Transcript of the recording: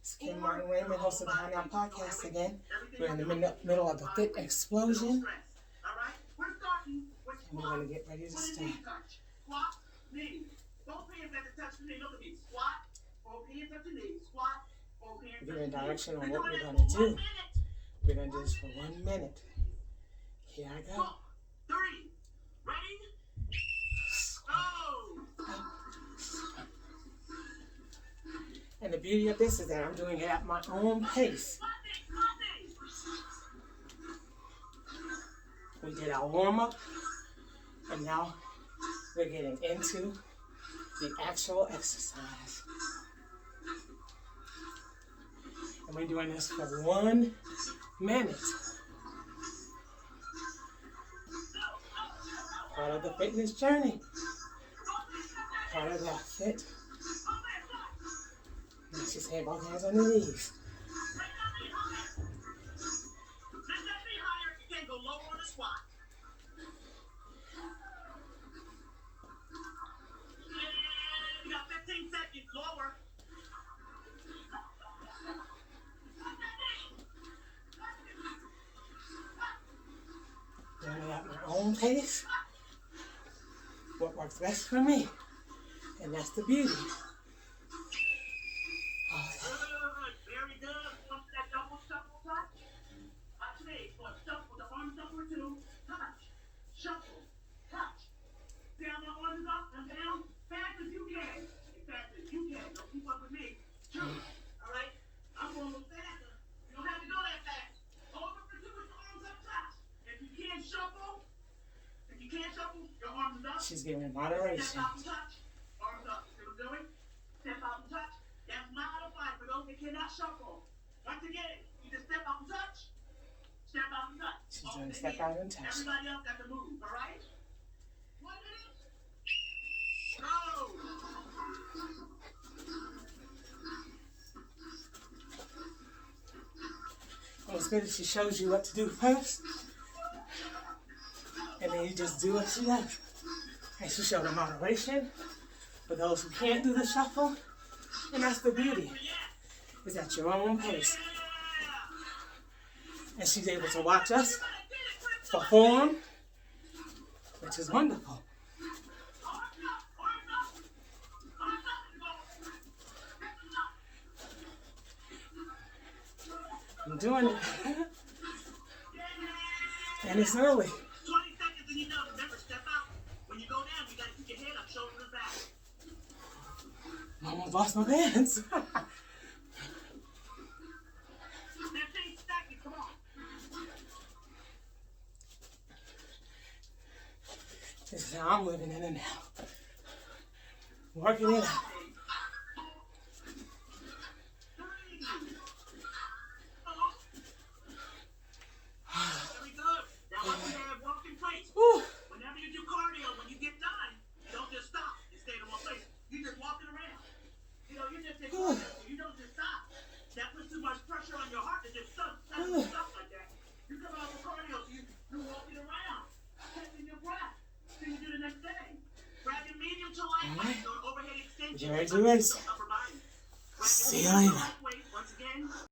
It's Kim Martin Raymond, host of the High Now Podcast again. We're in the middle of the fit explosion. And we're going to get ready to start. Give you a direction on what we're going to do. We're going to do this for 1 minute. Here I go. 3, ready, go! And the beauty of this is that I'm doing it at my own pace. We did our warm-up, and now we're getting into the actual exercise. And we're doing this for 1 minute. Part of the fitness journey. Part of that fit. Now she's saying both hands on the knees. You can't go lower on the squat. You got 15 seconds lower. Doing it at my own pace. What works best for me. And that's the beauty. Very good. Once that double shuffle touch. Watch me. So shuffle, the arm shuffle 2. Touch. Shuffle. Touch. Down the arms up and down. Fast as you can. As fast as you can. Don't keep up with me. 2. Alright? I'm going a little faster. You don't have to go that fast. Over for 2 with the arms up touch. If you can't shuffle, your arms up. She's giving moderation. Step out and touch. Arms up. See what I'm doing? Step out and touch. That's modified for those that cannot shuffle. Once again, you just step out and touch. Step out and touch. She's doing step out and touch. Everybody else got to move, all right? 1 minute. Go. Well, it's good that she shows you what to do first. And then you just do what she does. And she showed the moderation for those who can't do the shuffle. And that's the beauty. Is at your own pace. And she's able to watch us perform, which is wonderful. I'm doing it. And it's early. 20 seconds and you're done. Remember, step out. When you go down, you got to keep your head up, shoulders back. I almost lost my pants. 15 seconds, come on. This is how I'm living in it now. Working it out. Very good. Now what we have work in place. Whew. Whenever you do cardio, when you get done, you don't just stop and stay in one place. You're just walking around. You know, you're just in cardio, so you don't just stop. That puts too much pressure on your heart to just stop like that. You come out with cardio, so you're walking around, catching your breath. So you do the next thing. Grab your medium to light weight or overhead extension. Get ready to race. Upper body. See you later.